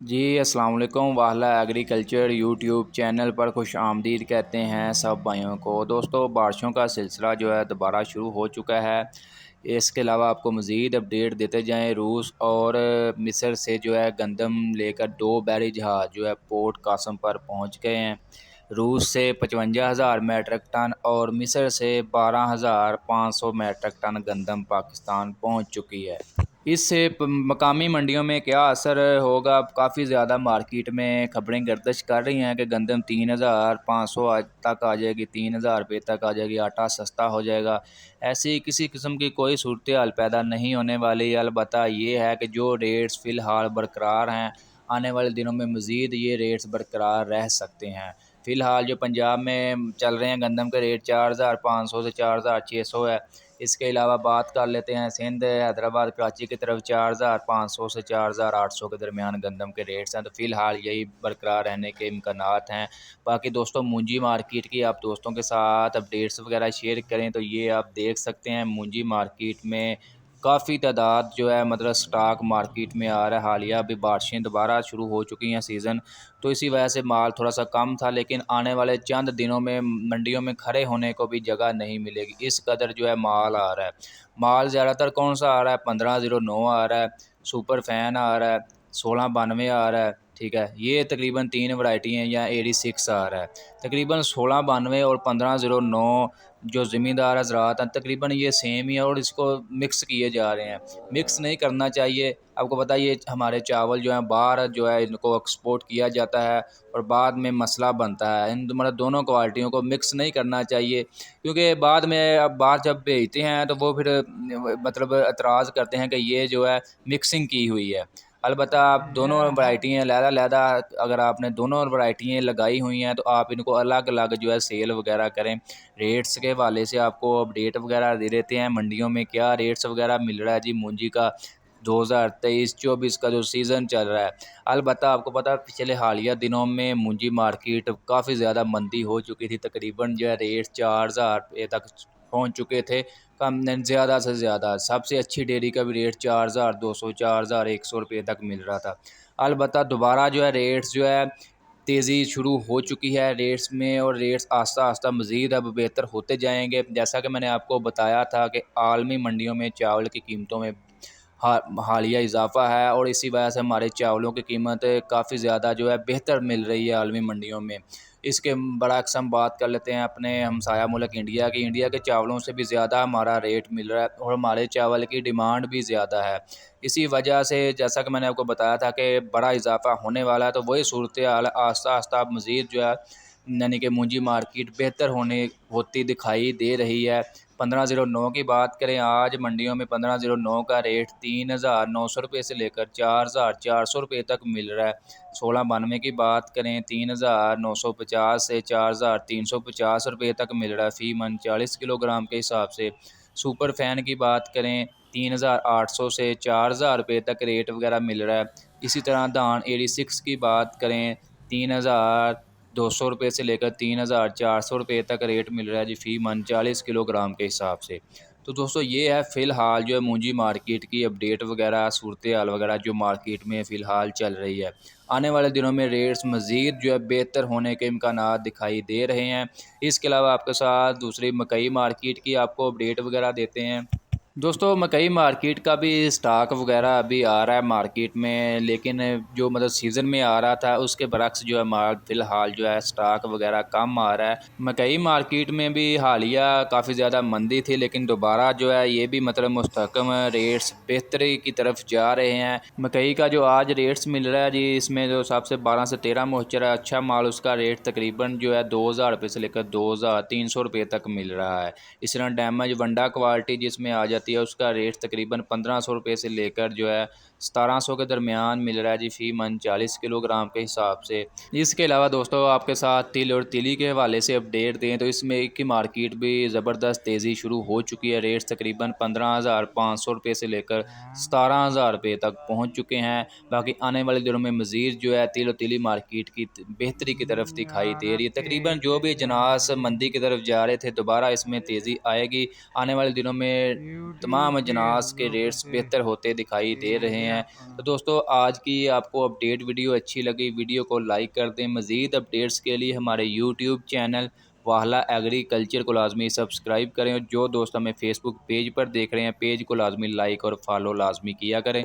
जी अस्सलाम वालेकुम। वाहला agriculture YouTube channel पर खुश आमदीद कहते हैं सब भाइयों को। दोस्तों बारिशों का सिलसिला जो है दोबारा शुरू हो चुका है। इसके अलावा आपको मज़ीद अपडेट देते जाएं। रूस और मिस्र से जो है गंदम लेकर दो बैरी जहाज़ जो है पोर्ट कासम पर पहुंच गए हैं। रूस से 55,000 मेट्रिक टन और मिस्र से 12,500 मेट्रिक टन गंदम पाकिस्तान पहुंच चुकी है। इससे मकामी मंडियों में क्या असर होगा? काफ़ी ज़्यादा मार्केट में खबरें गर्दिश कर रही हैं कि गंदम 3,500 तक आ जाएगी, 3,000 रुपये तक आ जाएगी, आटा सस्ता हो जाएगा। ऐसी किसी किस्म की कोई सूरत हाल पैदा नहीं होने वाली। अलबत्ता ये है कि जो रेट्स फ़िलहाल बरकरार हैं, आने वाले दिनों में मज़ीद ये रेट्स बरकरार रह सकते हैं। फ़िलहाल जो पंजाब में चल रहे हैं गंदम के रेट 4,500 से 4,600 है। इसके अलावा बात कर लेते हैं सिंध, हैदराबाद, कराची की तरफ 4,500 से 4,800 के दरमियान गंदम के रेट्स हैं। तो फ़िलहाल यही बरकरार रहने के इम्कानात हैं। बाकी दोस्तों मुंजी मार्केट की आप दोस्तों के साथ अपडेट्स वगैरह शेयर करें तो ये आप देख सकते हैं मुंजी मार्केट में काफ़ी तादाद जो है मतलब स्टॉक मार्केट में आ रहा है। हालिया अभी बारिशें दोबारा शुरू हो चुकी हैं सीज़न, तो इसी वजह से माल थोड़ा सा कम था। लेकिन आने वाले चंद दिनों में मंडियों में खड़े होने को भी जगह नहीं मिलेगी, इस कदर जो है माल आ रहा है। माल ज़्यादातर कौन सा आ रहा है? 1509 आ रहा है, सुपर फैन आ रहा है, 1692 आ रहा है। ठीक है, ये तकरीबन तीन वैरायटी हैं। या 86 आ रहा है। तकरीबन 1692 और 1509 जो ज़मींदार हज़रात हैं तकरीबन ये सेम ही है और इसको मिक्स किए जा रहे हैं। मिक्स नहीं करना चाहिए। आपको पता है ये हमारे चावल जो हैं बाहर जो है इनको एक्सपोर्ट किया जाता है और बाद में मसला बनता है। इन मतलब दोनों क्वालिटियों को मिक्स नहीं करना चाहिए, क्योंकि बाद में अब बाहर जब भेजते हैं तो वो फिर मतलब एतराज़ करते हैं कि ये जो है मिक्सिंग की हुई है। अलबत्ता आप दोनों वैरायटियाँ अलग-अलग अगर आपने दोनों वैरायटियाँ लगाई हुई हैं तो आप इनको अलग-अलग जो है सेल वगैरह करें। रेट्स के हवाले से आपको अपडेट वगैरह दे देते हैं मंडियों में क्या रेट्स वगैरह मिल रहा है जी मूंजी का 2023-24 का जो सीज़न चल रहा है। अलबत्ता आपको पता है पिछले हालिया दिनों में मूंजी मार्केट काफ़ी ज़्यादा मंदी हो चुकी थी। तकरीबन जो है रेट 4,000 रुपये तक पहुंच चुके थे। कम ज़्यादा से ज़्यादा सबसे अच्छी डेयरी का भी रेट 4,200 4,100 रुपये तक मिल रहा था। अलबत्ता दोबारा जो है रेट्स जो है तेज़ी शुरू हो चुकी है रेट्स में, और रेट्स आस्ता आस्ता मज़ीद अब बेहतर होते जाएंगे। जैसा कि मैंने आपको बताया था कि आलमी मंडियों में चावल की कीमतों में हालिया इजाफ़ा है और इसी वजह से हमारे चावलों की कीमत काफ़ी ज़्यादा जो है बेहतर मिल रही है आलमी मंडियों में। इसके बरअक्स हम बात कर लेते हैं अपने हमसाया मुल्क इंडिया की। इंडिया के चावलों से भी ज़्यादा हमारा रेट मिल रहा है और हमारे चावल की डिमांड भी ज़्यादा है। इसी वजह से जैसा कि मैंने आपको बताया था कि बड़ा इजाफ़ा होने वाला है, तो वही सूरत हाल आस्ता आस्ता मज़ीद जो है यानी कि मुंजी मार्केट बेहतर होती दिखाई दे रही है। 1509 की बात करें, आज मंडियों में 1509 का रेट 3,900 रुपये से लेकर 4,400 रुपये तक मिल रहा है। 1692 की बात करें 3,950 से 4,350 रुपये तक मिल रहा है फ़ी मन 40 किलोग्राम के हिसाब से। सुपर फैन की बात करें 3,800 से 4,000 रुपये तक रेट वगैरह मिल रहा है। इसी तरह धान 86 की बात करें 3,200 रुपये से लेकर 3,400 रुपये तक रेट मिल रहा है जी फ़ी मन 40 किलोग्राम के हिसाब से। तो दोस्तों ये है फ़िलहाल जो है मुंजी मार्केट की अपडेट वगैरह सूरत हाल वगैरह जो मार्केट में फ़िलहाल चल रही है। आने वाले दिनों में रेट्स मज़ीद जो है बेहतर होने के इम्कानात दिखाई दे रहे हैं। इसके अलावा आपके साथ दूसरी मकई मार्केट की आपको अपडेट वगैरह देते हैं। दोस्तों मकई मार्केट का भी स्टॉक वगैरह अभी आ रहा है मार्केट में, लेकिन जो मतलब सीज़न में आ रहा था उसके बरक्स जो है माल फ़िलहाल जो है स्टॉक वगैरह कम आ रहा है। मकई मार्केट में भी हालिया काफ़ी ज़्यादा मंदी थी, लेकिन दोबारा जो है ये भी मतलब मुस्तहकम रेट्स बेहतरी की तरफ जा रहे हैं। मकई का जो आज रेट्स मिल रहा है जी, इसमें जो सबसे 12 से 13 मोचर है अच्छा माल, उसका रेट तकरीबन जो है 2,000 रुपये से लेकर 2,300 रुपये तक मिल रहा है। इस तरह डैमेज वंडा क्वालिटी जिसमें आ जाती है उसका रेट तकरीबन 1,500 रुपये से लेकर जो है 1,700 के दरमियान मिल रहा है जी फ़ी मन 40 किलोग्राम के हिसाब से। इसके अलावा दोस्तों आपके साथ तिल और तिली के हवाले से अपडेट दें तो इसमें की मार्केट भी ज़बरदस्त तेज़ी शुरू हो चुकी है। रेट्स तकरीबन 15,500 रुपये से लेकर 17,000 रुपये तक पहुँच चुके हैं। बाकी आने वाले दिनों में मज़ीद जो है तिल और तिली मार्केट की बेहतरी की तरफ दिखाई दे रही है। तकरीबन जो भी जनास मंदी की तरफ जा रहे थे दोबारा इसमें तेज़ी आएगी। आने वाले दिनों में तमाम अजनास के रेट्स बेहतर होते दिखाई दे रहे हैं। तो दोस्तों आज की आपको अपडेट वीडियो अच्छी लगी, वीडियो को लाइक कर दें। मज़ीद अपडेट्स के लिए हमारे यूट्यूब चैनल वाहला एग्रीकल्चर को लाजमी सब्सक्राइब करें, और जो दोस्त हमें फेसबुक पेज पर देख रहे हैं पेज को लाजमी लाइक और फॉलो लाजमी किया करें।